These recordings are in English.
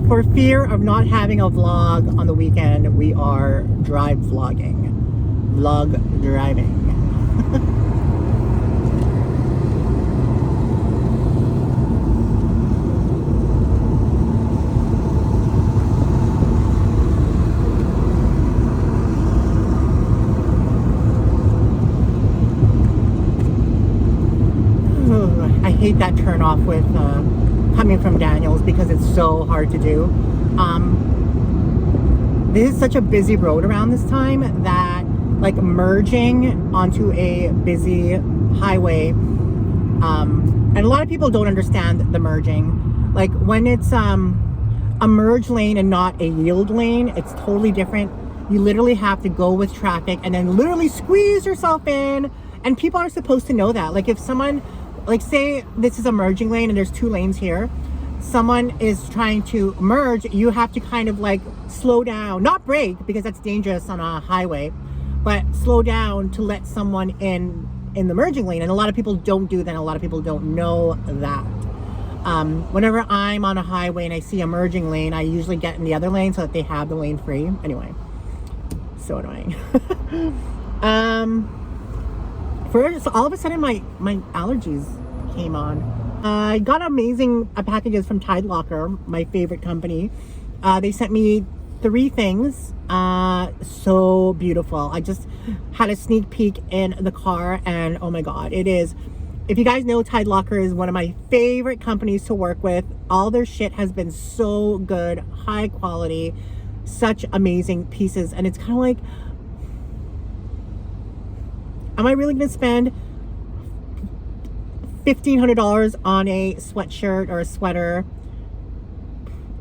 for fear of not having a vlog on the weekend, we are drive vlogging. Vlog driving. I hate that turn off with coming from Daniels because it's so hard to do. This is such a busy road around this time that like merging onto a busy highway, and a lot of people don't understand the merging. Like when it's a merge lane and not a yield lane, it's totally different. You literally have to go with traffic and then literally squeeze yourself in, and people are supposed to know that. Like if someone, like say this is a merging lane and there's 2 lanes here, someone is trying to merge, you have to kind of like slow down, not brake because that's dangerous on a highway, but slow down to let someone in the merging lane. And a lot of people don't do that. A lot of people don't know that. Whenever I'm on a highway and I see a merging lane, I usually get in the other lane so that they have the lane free. Anyway, so annoying. First, all of a sudden my allergies came on. I got amazing packages from Tide Locker, my favorite company. They sent me 3 things. So beautiful. I just had a sneak peek in the car and oh my god, it is. If you guys know, Tide Locker is one of my favorite companies to work with. All their shit has been so good, high quality, such amazing pieces. And it's kind of like, am I really going to spend $1,500 on a sweatshirt or a sweater,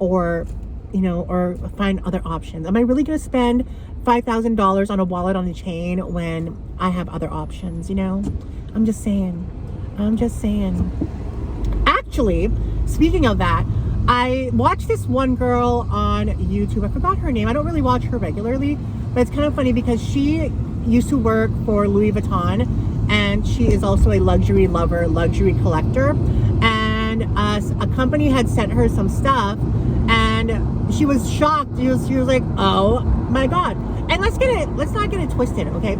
or you know, or find other options? Am I really going to spend $5,000 on a wallet on a chain when I have other options? You know, I'm just saying. Actually, speaking of that, I watched this one girl on YouTube. I forgot her name. I don't really watch her regularly, but it's kind of funny because she used to work for Louis Vuitton, and she is also a luxury lover, luxury collector. And a company had sent her some stuff, and she was shocked. She was like, "Oh my god!" And let's not get it twisted, okay?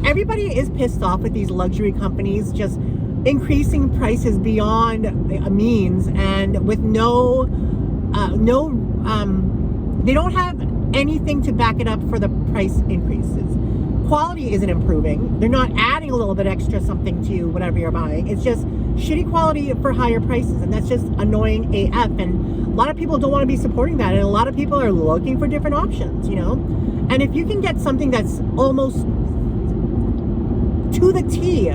Everybody is pissed off with these luxury companies just increasing prices beyond a means, and with they don't have anything to back it up for the price increases. Quality isn't improving. They're not adding a little bit extra something to whatever you're buying. It's just shitty quality for higher prices, and that's just annoying AF. And a lot of people don't want to be supporting that, and a lot of people are looking for different options, you know? And if you can get something that's almost to the T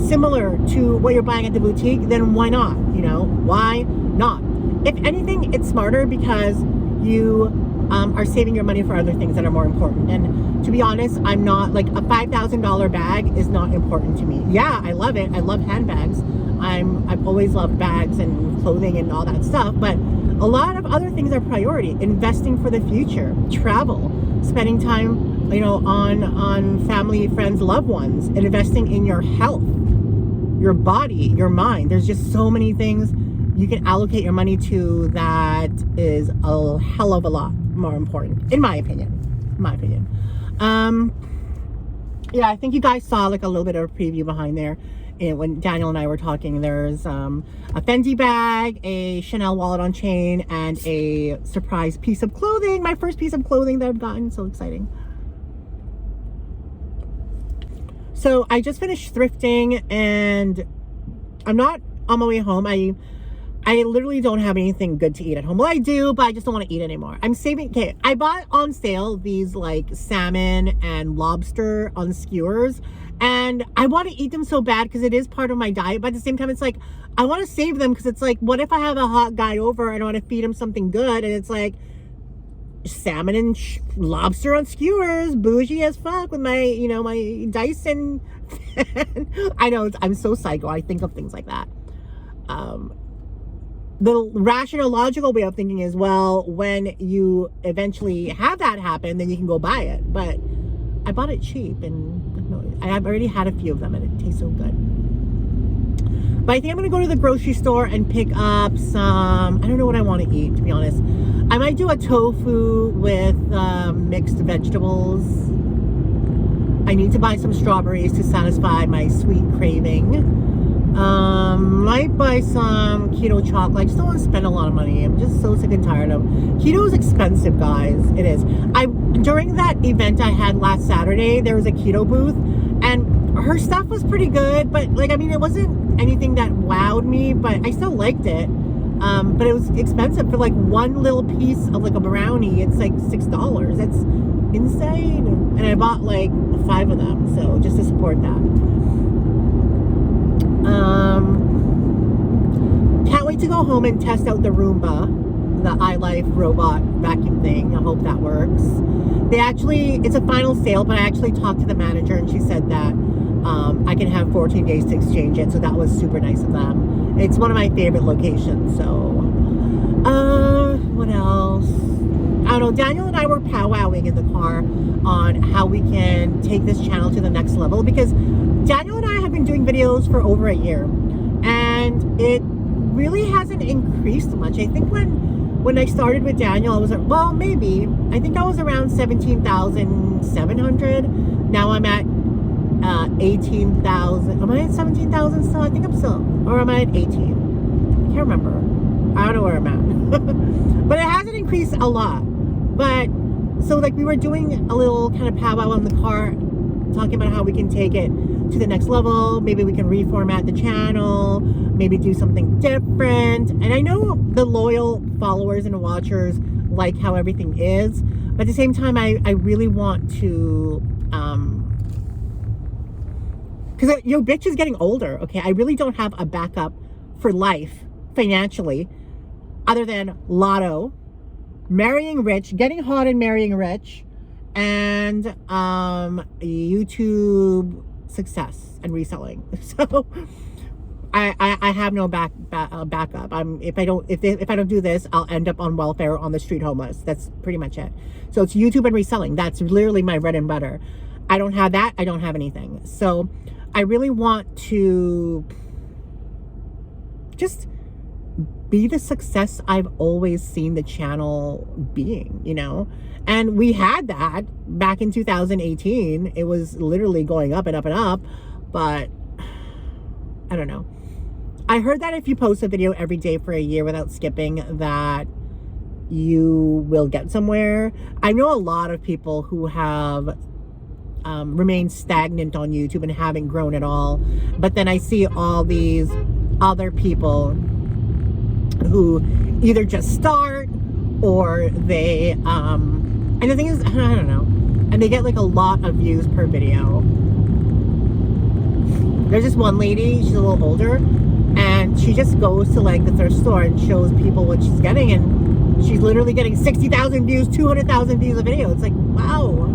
similar to what you're buying at the boutique, then why not? You know, why not? If anything, it's smarter because you are saving your money for other things that are more important. And to be honest, I'm not like, a $5,000 bag is not important to me. Yeah, I love it. I love handbags. I've always loved bags and clothing and all that stuff, but a lot of other things are priority. Investing for the future, travel, spending time, you know, on family, friends, loved ones, and investing in your health, your body, your mind. There's just so many things you can allocate your money to that is a hell of a lot more important, in my opinion. Yeah, I think you guys saw like a little bit of a preview behind there. And when Daniel and I were talking, there's a Fendi bag, a Chanel wallet on chain, and a surprise piece of clothing. My first piece of clothing that I've gotten. So exciting. So I just finished thrifting and I'm not on my way home. I literally don't have anything good to eat at home. Well, I do, but I just don't want to eat anymore. I'm saving. Okay, I bought on sale these like salmon and lobster on skewers, and I want to eat them so bad because it is part of my diet. But at the same time, it's like I want to save them because it's like, what if I have a hot guy over and I want to feed him something good, and it's like salmon and lobster on skewers, bougie as fuck with my, you know, my Dyson. I know, I'm so psycho. I think of things like that. The rational, logical way of thinking is, well, when you eventually have that happen, then you can go buy it. But I bought it cheap, and I've already had a few of them, and it tastes so good. But I think I'm gonna go to the grocery store and pick up some, I don't know what I want to eat, to be honest. I might do a tofu with mixed vegetables. I need to buy some strawberries to satisfy my sweet craving. Might buy some keto chocolate. I just don't want to spend a lot of money. I'm just so sick and tired of keto. Is expensive, guys. It is. During that event I had last Saturday, there was a keto booth, and her stuff was pretty good, but like, I mean, it wasn't anything that wowed me, but I still liked it. But it was expensive for like one little piece of like a brownie. It's like $6. That's insane. And I bought like 5 of them, so just to support that. Can't wait to go home and test out the Roomba, the iLife robot vacuum thing. I hope that works. It's a final sale, but I actually talked to the manager and she said that I can have 14 days to exchange it, so that was super nice of them. It's one of my favorite locations. So what else? I don't know. Daniel and I were powwowing in the car on how we can take this channel to the next level, because Daniel and I have been doing videos for over a year and it really hasn't increased much. I think when I started with Daniel, I was well, maybe, I think I was around 17,700. Now I'm at 18,000. Am I at 17,000 still? I think I'm still, or am I at 18? I can't remember. I don't know where I'm at. But it hasn't increased a lot. But so like we were doing a little kind of powwow in the car, talking about how we can take it to the next level. Maybe we can reformat the channel, maybe do something different. And I know the loyal followers and watchers like how everything is, but at the same time, I really want to, because your bitch is getting older, okay? I really don't have a backup for life financially other than lotto, marrying rich, getting hot and marrying rich, and YouTube success and reselling. So I have no backup. If I don't do this, I'll end up on welfare, on the street, homeless. That's pretty much it. So it's YouTube and reselling. That's literally my bread and butter. I don't have that. I don't have anything. So I really want to just be the success I've always seen the channel being, you know? And we had that back in 2018. It was literally going up and up and up, but I don't know. I heard that if you post a video every day for a year without skipping, that you will get somewhere. I know a lot of people who have remained stagnant on YouTube and haven't grown at all. But then I see all these other people who either just start or they and the thing is, I don't know, and they get like a lot of views per video. There's this one lady, she's a little older, and she just goes to like the thrift store and shows people what she's getting, and she's literally getting 60,000 views, 200,000 views a video. It's like, wow.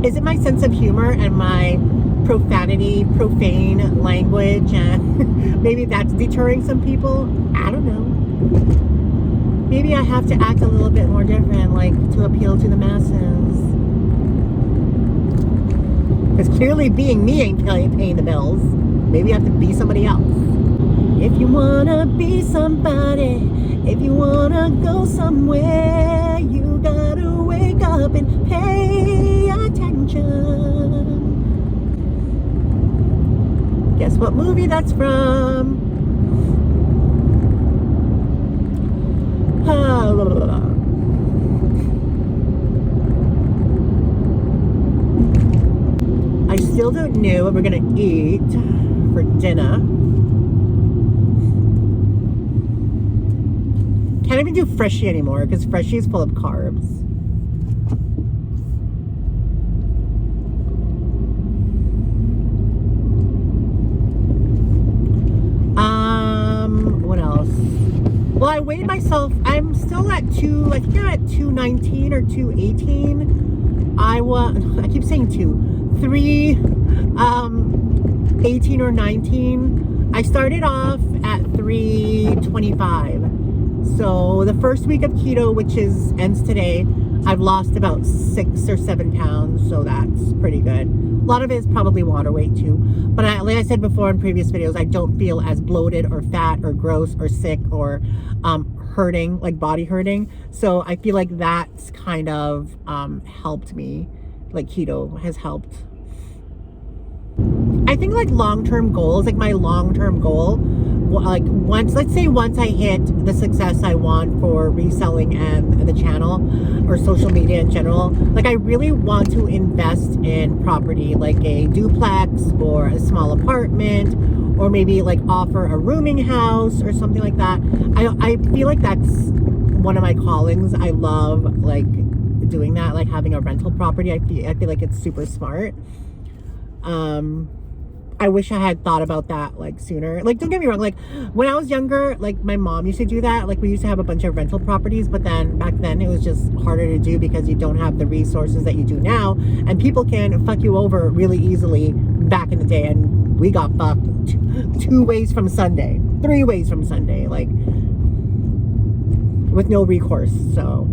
Is it my sense of humor and my profane language, and maybe that's deterring some people? I don't know. Maybe I have to act a little bit more different, like to appeal to the masses. Because clearly being me ain't paying the bills. Maybe I have to be somebody else. If you wanna be somebody, if you wanna go somewhere, you gotta wake up and pay attention. Guess what movie that's from? I still don't know what we're gonna eat for dinner. Can't even do Freshie anymore because Freshie is full of carbs. What else? Well, I weighed myself. I'm still at I think I'm at 219 or 218. I keep saying 3, 18 or 19. I started off at 325. So the first week of keto, which ends today, I've lost about 6 or 7 pounds. So that's pretty good. lot of it is probably water weight too. But like I said before in previous videos, I don't feel as bloated or fat or gross or sick or hurting, like body hurting. So I feel like that's kind of helped me. Like keto has helped. I think like long-term goals, like my long-term goal, like let's say once I hit the success I want for reselling and the channel or social media in general, like I really want to invest in property, like a duplex or a small apartment, or maybe like offer a rooming house or something like that. I feel like that's one of my callings. I love like doing that, like having a rental property. I feel like it's super smart. I wish I had thought about that like sooner. Like, don't get me wrong, like when I was younger, like my mom used to do that. Like we used to have a bunch of rental properties, but then back then it was just harder to do because you don't have the resources that you do now, and people can fuck you over really easily back in the day. And we got fucked 2 ways from Sunday, 3 ways from Sunday, like with no recourse. So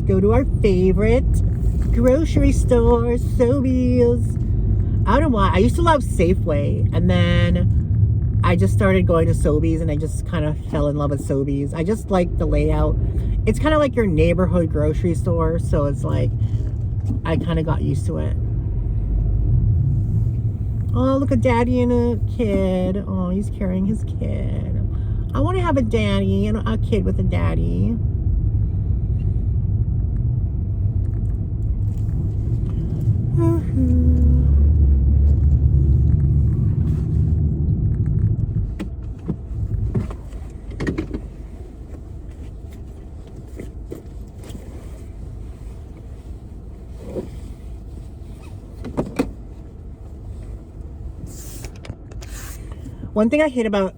go to our favorite grocery store, Sobeys. I don't know why. I used to love Safeway, and then I just started going to Sobeys, and I just kind of fell in love with Sobeys. I just like the layout. It's kind of like your neighborhood grocery store, so it's like I kind of got used to it. Oh, look at Daddy and a kid. Oh, he's carrying his kid. I want to have a daddy and a kid with a daddy. One thing I hate about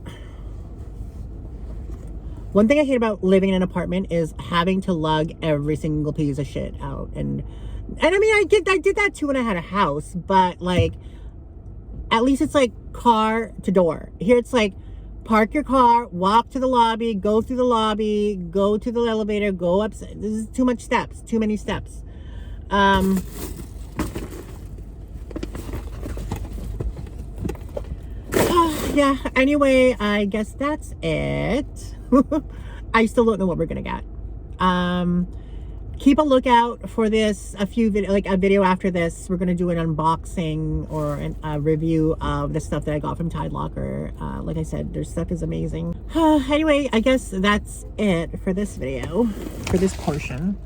living in an apartment is having to lug every single piece of shit out. And I mean, I did that too when I had a house, but like at least it's like car to door. Here it's like park your car, walk to the lobby, go through the lobby, go to the elevator, go up. This is too much steps, too many steps. Yeah, anyway, I guess that's it. I still don't know what we're gonna get. Keep a lookout for this, a video after this. We're gonna do an unboxing or a review of the stuff that I got from Tide Locker. Like I said, their stuff is amazing. Anyway, I guess that's it for this video, for this portion.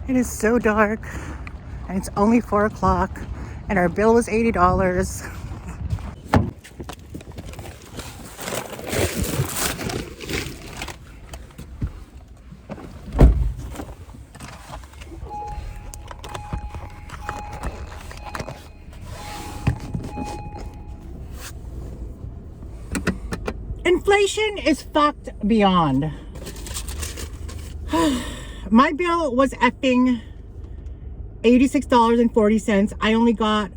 It is so dark, and it's only 4 o'clock, and our bill was $80. Inflation is fucked beyond. My bill was effing $86.40. I only got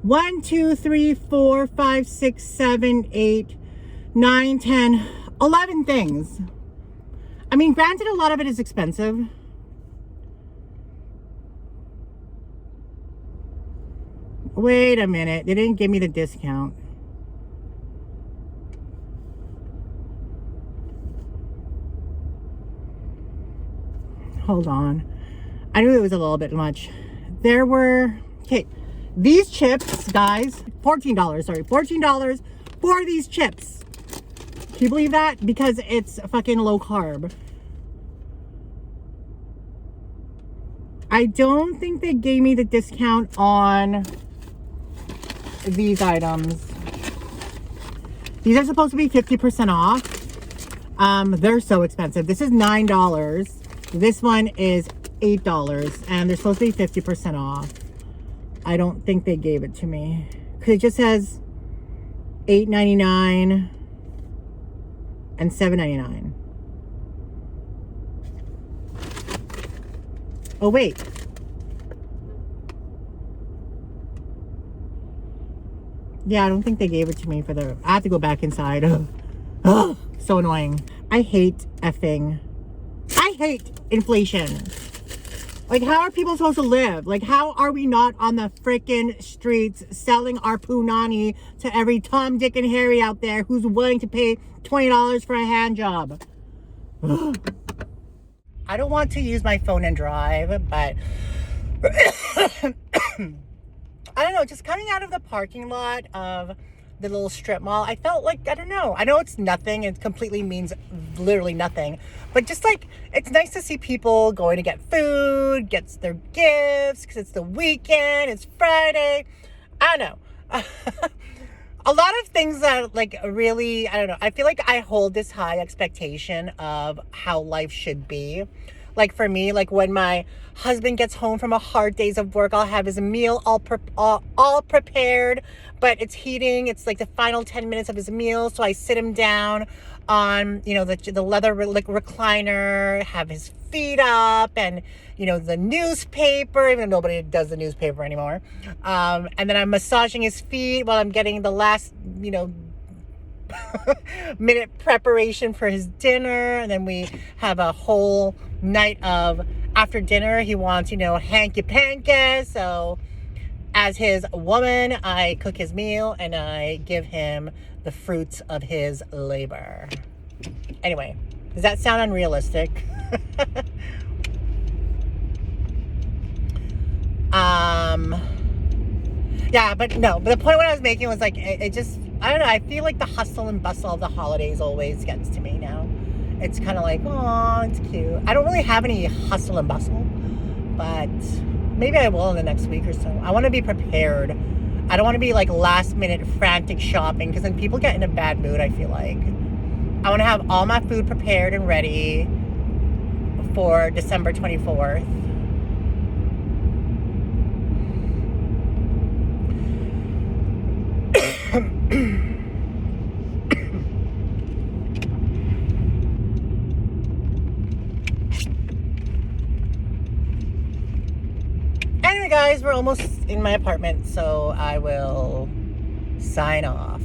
1, 2, 3, 4, 5, 6, 7, 8, 9, 10, 11 things. I mean, granted, a lot of it is expensive. Wait a minute. They didn't give me the discount. Hold on. I knew it was a little bit much. There were, okay, these chips, guys, $14, sorry, $14 for these chips. Can you believe that? Because it's fucking low carb. I don't think they gave me the discount on these items. These are supposed to be 50% off. They're so expensive. This is $9. This one is $8, and they're supposed to be 50% off. I don't think they gave it to me, because it just says $8.99 and $7.99. Oh wait, yeah, I don't think they gave it to me for the. I have to go back inside. Oh, so annoying. I hate hate inflation. Like, how are people supposed to live? Like, how are we not on the freaking streets selling our punani to every Tom, Dick, and Harry out there who's willing to pay $20 for a hand job? I don't want to use my phone and drive, but I don't know, just coming out of the parking lot of the little strip mall, I felt like, I don't know. I know it's nothing. It completely means literally nothing. But just like, it's nice to see people going to get food, gets their gifts, because it's the weekend, it's Friday. I don't know. A lot of things that like really, I don't know. I feel like I hold this high expectation of how life should be. Like for me, like when my husband gets home from a hard days of work, I'll have his meal all prepared, but it's heating. It's like the final 10 minutes of his meal. So I sit him down on, you know, the leather recliner, have his feet up, and, you know, the newspaper, even though nobody does the newspaper anymore. And then I'm massaging his feet while I'm getting the last, you know, minute preparation for his dinner. And then we have a whole night of, after dinner, he wants, you know, hanky panky. So as his woman, I cook his meal and I give him the fruits of his labor. Anyway, does that sound unrealistic? Yeah, but no, but the point what I was making was like, it just, I don't know, I feel like the hustle and bustle of the holidays always gets to me now. It's kind of like, oh, it's cute. I don't really have any hustle and bustle, but maybe I will in the next week or so. I want to be prepared. I don't want to be like last minute frantic shopping, because then people get in a bad mood, I feel like. I want to have all my food prepared and ready for December 24th. Anyway, guys, we're almost in my apartment, so I will sign off.